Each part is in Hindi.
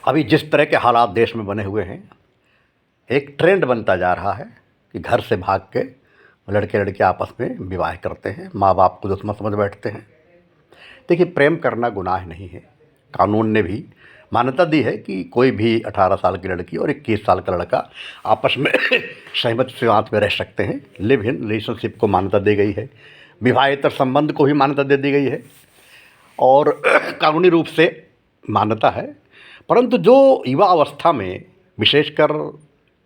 अभी जिस तरह के हालात देश में बने हुए हैं, एक ट्रेंड बनता जा रहा है कि घर से भाग के लड़के लड़के आपस में विवाह करते हैं, माँ बाप को दुश्मन समझ बैठते हैं। देखिए, प्रेम करना गुनाह नहीं है। कानून ने भी मान्यता दी है कि कोई भी 18 साल की लड़की और 21 साल का लड़का आपस में सहमति से साथ में रह सकते हैं। लिव इन रिलेशनशिप को मान्यता दी गई है, विवाहेतर संबंध को भी मान्यता दे दी गई है और कानूनी रूप से मान्यता है। परंतु जो युवा अवस्था में, विशेषकर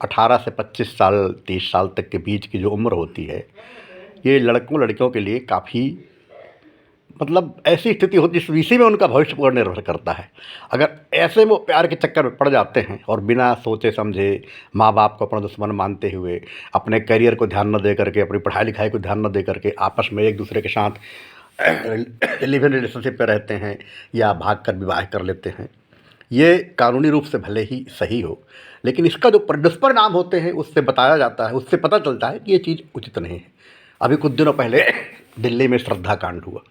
18 से 25 साल 30 साल तक के बीच की जो उम्र होती है, ये लड़कों लड़कियों के लिए काफ़ी ऐसी स्थिति होती है, इसी में उनका भविष्य पर निर्भर करता है। अगर ऐसे वो प्यार के चक्कर में पड़ जाते हैं और बिना सोचे समझे, माँ बाप को अपना दुश्मन मानते हुए, अपने करियर को ध्यान न दे करके, अपनी पढ़ाई लिखाई को ध्यान न दे करके आपस में एक दूसरे के साथ लिव इन रिलेशनशिप पे रहते हैं या भाग कर विवाह कर लेते हैं, ये कानूनी रूप से भले ही सही हो, लेकिन इसका जो दुष्परिणाम होते हैं उससे बताया जाता है, उससे पता चलता है कि ये चीज़ उचित नहीं है। अभी कुछ दिनों पहले दिल्ली में श्रद्धा कांड हुआ।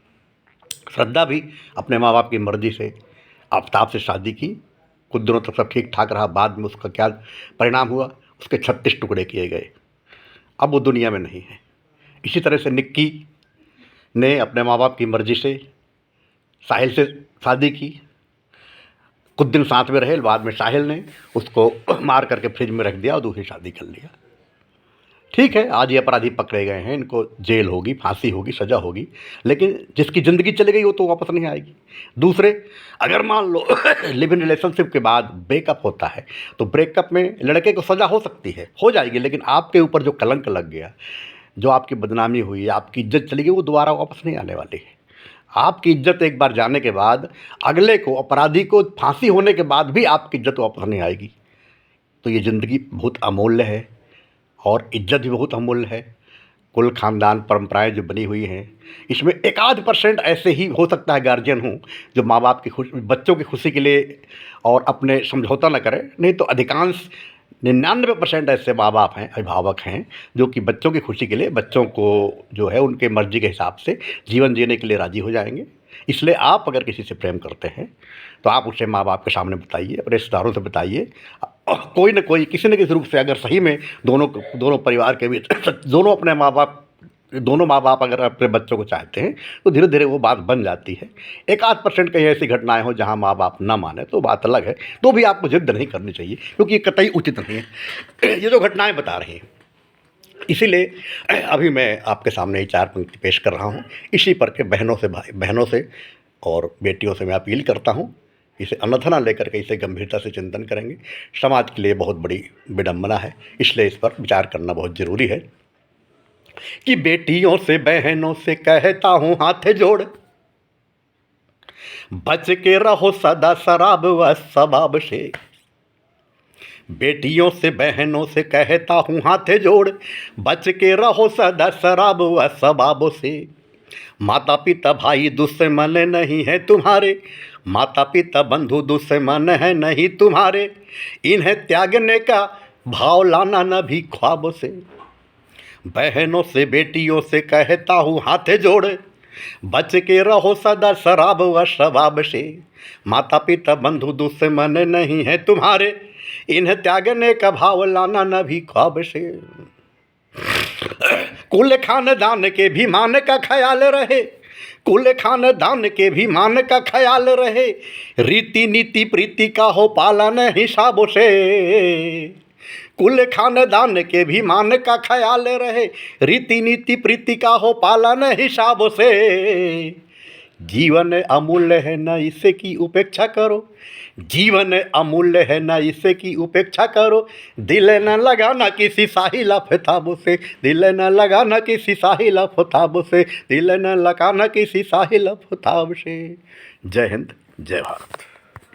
श्रद्धा भी अपने माँ बाप की मर्ज़ी से आफताब से शादी की। कुछ दिनों तक सब ठीक ठाक रहा, बाद में उसका क्या परिणाम हुआ, उसके 36 टुकड़े किए गए। अब वो दुनिया में नहीं है। इसी तरह से निक्की ने अपने माँ बाप की मर्ज़ी से साहिल से शादी की। कुछ दिन साथ में रहे, बाद में साहिल ने उसको मार करके फ्रिज में रख दिया और दूसरी शादी कर लिया। ठीक है, आज ये अपराधी पकड़े गए हैं, इनको जेल होगी, फांसी होगी, सज़ा होगी, लेकिन जिसकी ज़िंदगी चली गई वो तो वापस नहीं आएगी। दूसरे, अगर मान लो लिव इन रिलेशनशिप के बाद ब्रेकअप होता है तो ब्रेकअप में लड़के को सज़ा हो सकती है, हो जाएगी, लेकिन आपके ऊपर जो कलंक लग गया, जो आपकी बदनामी हुई, आपकी इज्जत चली गई, वो दोबारा वापस नहीं आने वाली है। आपकी इज्जत एक बार जाने के बाद अगले को, अपराधी को फांसी होने के बाद भी आपकी इज्जत वापस नहीं आएगी। तो ये ज़िंदगी बहुत अमूल्य है और इज्जत भी बहुत अमूल्य है। कुल ख़ानदान परंपराएं जो बनी हुई हैं, इसमें 1-8% ऐसे ही हो सकता है गार्जियन हों जो माँ बाप की बच्चों की खुशी के लिए और अपने समझौता न करें, नहीं तो अधिकांश 99% ऐसे माँ बाप हैं, अभिभावक हैं, जो कि बच्चों की खुशी के लिए, बच्चों को जो है उनके मर्ज़ी के हिसाब से जीवन जीने के लिए राज़ी हो जाएंगे। इसलिए आप अगर किसी से प्रेम करते हैं तो आप उसे माँ बाप के सामने बताइए, अपने रिश्तेदारों से बताइए। कोई न कोई, किसी न किसी रूप से, अगर सही में दोनों परिवार के बीच दोनों माँ बाप अगर अपने बच्चों को चाहते हैं तो धीरे धीरे वो बात बन जाती है। 1-8% कहीं ऐसी घटनाएं हो जहां माँ बाप ना माने तो बात अलग है, तो भी आपको जिद नहीं करनी चाहिए, क्योंकि ये कतई उचित नहीं है ये जो घटनाएं बता रही हैं। इसीलिए अभी मैं आपके सामने ही 4 पंक्ति पेश कर रहा हूँ। इसी पर के बहनों से और बेटियों से मैं अपील करता हूँ, इसे अन्यथा न लेकर के इसे गंभीरता से चिंतन करेंगे। समाज के लिए बहुत बड़ी विडंबना है, इसलिए इस पर विचार करना बहुत ज़रूरी है कि बेटियों से बहनों से कहता हूँ हाथ जोड़, बच के रहो सदा शराब व शबाब से। बेटियों से बहनों से कहता हूँ हाथ जोड़, बच के रहो सदा शराब व शबाब से। माता पिता भाई दुश्मन नहीं है तुम्हारे, माता पिता बंधु दुश्मन है नहीं तुम्हारे, इन्हें त्यागने का भाव लाना न भी ख्वाब से। बहनों से बेटियों से कहता हूँ हाथ जोड़, बच के रहो सदा शराब व शबाब से। माता पिता बंधु दुश्मन नहीं है तुम्हारे, इन्हें त्यागने का भाव लाना न भी ख्वाब से। कुल खानदान के भी मान का ख्याल रहे, कुल खानदान के भी मान का ख्याल रहे, रीति नीति प्रीति का हो पालन हिसाबों से। कुल खानदान के भी मान का ख्याल रहे, रीति नीति प्रीति का हो पालन हिसाबों से। जीवन अमूल्य है न इसे की उपेक्षा करो, जीवन अमूल्य है न इसे की उपेक्षा करो। दिल न लगाना किसी साहिल आफताब से, दिल न लगाना किसी साहिल आफताब से, दिल न लगाना किसी साहिल आफताब से। जय हिंद, जय भारत।